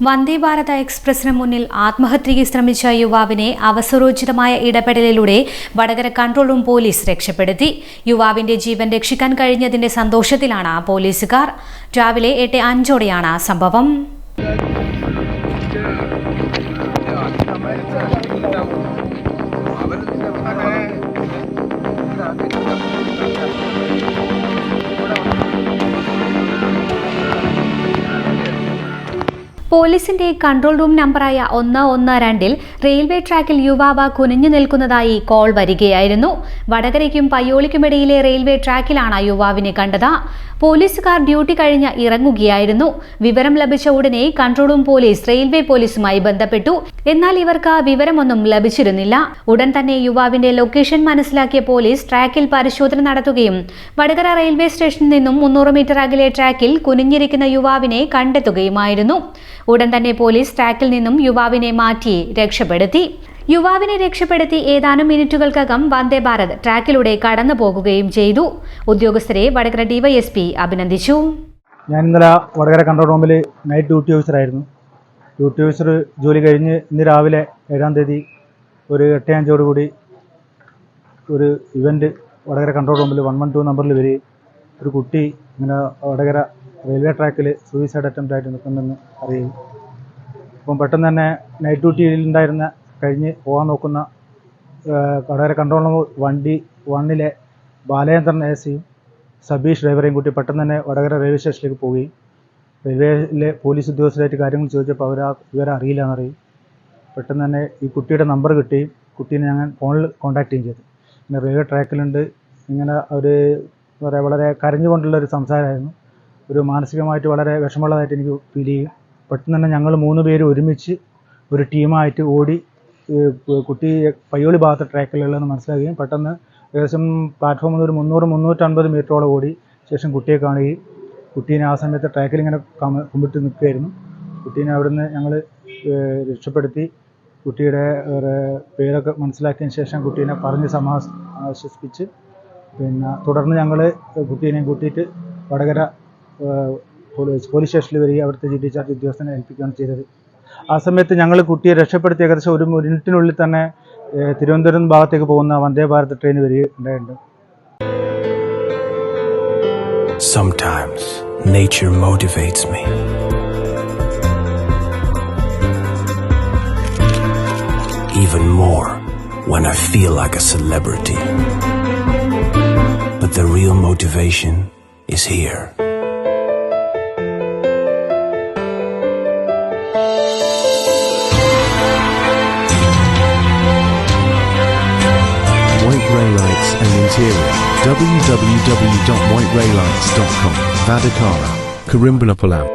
വന്ദേ ഭാരത് എക്സ്പ്രസിന് മുന്നിൽ ആത്മഹത്യയ്ക്ക് ശ്രമിച്ച യുവാവിനെ അവസരോചിതമായ ഇടപെടലിലൂടെ വടകര കൺട്രോൾ റൂം പോലീസ് രക്ഷപ്പെടുത്തി. യുവാവിന്റെ ജീവൻ രക്ഷിക്കാൻ കഴിഞ്ഞതിന്റെ സന്തോഷത്തിലാണ് പോലീസുകാർ. രാവിലെ 8:05 സംഭവം. പോലീസിന്റെ കൺട്രോൾ റൂം നമ്പറായ 112-ൽ റെയിൽവേ ട്രാക്കിൽ യുവാവ് കുനിഞ്ഞു നിൽക്കുന്നതായി കോൾ വരികയായിരുന്നു. വടകരയ്ക്കും പയ്യോളിക്കുമിടയിലെ റെയിൽവേ ട്രാക്കിലാണ് യുവാവിനെ കണ്ടത്. പോലീസുകാർ ഡ്യൂട്ടി കഴിഞ്ഞ് ഇറങ്ങുകയായിരുന്നു. വിവരം ലഭിച്ച ഉടനെ കൺട്രോൾ റൂം പോലീസ് റെയിൽവേ പോലീസുമായി ബന്ധപ്പെട്ടു. എന്നാൽ ഇവർക്ക് വിവരമൊന്നും ലഭിച്ചിരുന്നില്ല. ഉടൻ തന്നെ യുവാവിന്റെ ലൊക്കേഷൻ മനസ്സിലാക്കിയ പോലീസ് ട്രാക്കിൽ പരിശോധന നടത്തുകയും വടകര റെയിൽവേ സ്റ്റേഷനിൽ നിന്നും 300 മീറ്റർ അകലെ ട്രാക്കിൽ കുനിഞ്ഞിരിക്കുന്ന യുവാവിനെ കണ്ടെത്തുകയുമായിരുന്നു. ഉടൻ തന്നെ പോലീസ് ട്രാക്കിൽ നിന്നും യുവാവിനെ മാറ്റി രക്ഷപ്പെടുത്തി. യുവാവിനെ രക്ഷപ്പെടുത്തി ഏതാനും മിനിറ്റുകൾക്കകം വന്ദേ ഭാരത് ട്രാക്കിലൂടെ കടന്നു പോകുകയും ചെയ്തു. ഉദ്യോഗസ്ഥരെ വടകര ഡിവൈഎസ്പി അഭിനന്ദിച്ചു. ഞാൻ ഇന്നലെ വടകര കൺട്രോൾ റൂമിൽ നൈറ്റ് ഡ്യൂട്ടി ഓഫീസറായിരുന്നു. ഡ്യൂട്ടി ഓഫീസർ ജോലി കഴിഞ്ഞ് ഇന്ന് രാവിലെ 7-ാം തീയതി ഒരു 8:05 ഒരു ഇവൻറ്റ് വടകര കൺട്രോൾ റൂമിൽ 112 നമ്പറിൽ വരികയും ഒരു കുട്ടി ഇങ്ങനെ വടകര റെയിൽവേ ട്രാക്കിൽ സൂയിസൈഡ് അറ്റംപ്റ്റ് ആയിട്ട് നിൽക്കുന്നെന്ന് അറിയും. അപ്പം പെട്ടെന്ന് തന്നെ നൈറ്റ് ഡ്യൂട്ടിയിലുണ്ടായിരുന്ന കഴിഞ്ഞ് പോകാൻ നോക്കുന്ന വടകര കൺട്രോൾ റൂം വണ്ടി 1-ലെ ബാലചന്ദ്രൻ എസിയും സബീഷ് ഡ്രൈവറേയും കൂട്ടി പെട്ടെന്ന് തന്നെ വടകര റെയിൽവേ സ്റ്റേഷനിലേക്ക് പോവുകയും റെയിൽവേയിലെ പോലീസ് ഉദ്യോഗസ്ഥരായിട്ട് കാര്യങ്ങൾ ചോദിച്ചപ്പോൾ ഇവരെ അറിയില്ല എന്നറിയും. പെട്ടെന്ന് തന്നെ ഈ കുട്ടിയുടെ നമ്പർ കിട്ടുകയും കുട്ടീനെ ഞങ്ങൾ ഫോണിൽ കോൺടാക്ട് ചെയ്യുകയും ചെയ്തു. പിന്നെ റെയിൽവേ ട്രാക്കിലുണ്ട് ഇങ്ങനെ വളരെ കരഞ്ഞുകൊണ്ടുള്ളൊരു സംസാരമായിരുന്നു. ഒരു മാനസികമായിട്ട് വളരെ വിഷമമുള്ളതായിട്ട് എനിക്ക് ഫീൽ ചെയ്യും. പെട്ടെന്ന് തന്നെ ഞങ്ങൾ 3 പേര് ഒരുമിച്ച് ഒരു ടീമായിട്ട് ഓടി കുട്ടി പയ്യോളി ഭാഗത്തെ ട്രാക്കിലുള്ളതെന്ന് മനസ്സിലാക്കുകയും പെട്ടെന്ന് ഏകദേശം പ്ലാറ്റ്ഫോമിൽ ഒരു 300-350 മീറ്ററോളം ഓടി ശേഷം കുട്ടിയെ കാണുകയും കുട്ടീനെ ആ സമയത്ത് ട്രാക്കിൽ ഇങ്ങനെ കുമ്പിട്ട് നിൽക്കുകയായിരുന്നു. കുട്ടീനെ അവിടുന്ന് ഞങ്ങൾ രക്ഷപ്പെടുത്തി കുട്ടിയുടെ പേരൊക്കെ മനസ്സിലാക്കിയതിന് ശേഷം കുട്ടീനെ പറഞ്ഞ് ആശ്വസിപ്പിച്ച് പിന്നെ തുടർന്ന് ഞങ്ങൾ കുട്ടീനെയും കൂട്ടിയിട്ട് വടകര പോലീസ് സ്റ്റേഷനിൽ വരികയും അവിടുത്തെ ജി ഡി ചാർജ് ഉദ്യോഗസ്ഥനെ ഏൽപ്പിക്കുകയാണ് ചെയ്തത്. ആ സമയത്ത് ഞങ്ങൾ കുട്ടിയെ രക്ഷപ്പെടുത്തി ഏകദേശം ഒരു മിനിറ്റിനുള്ളിൽ തന്നെ തിരുവനന്തപുരം ഭാഗത്തേക്ക് പോകുന്ന വന്ദേ ഭാരത് ട്രെയിൻ വരികയുണ്ടായിട്ടുണ്ട്. Sometimes nature motivates me. Even more when I feel like a celebrity. But the real motivation is here. White Raylights and Interior. www.whiterailights.com. Vadakara, Karimbalapallam.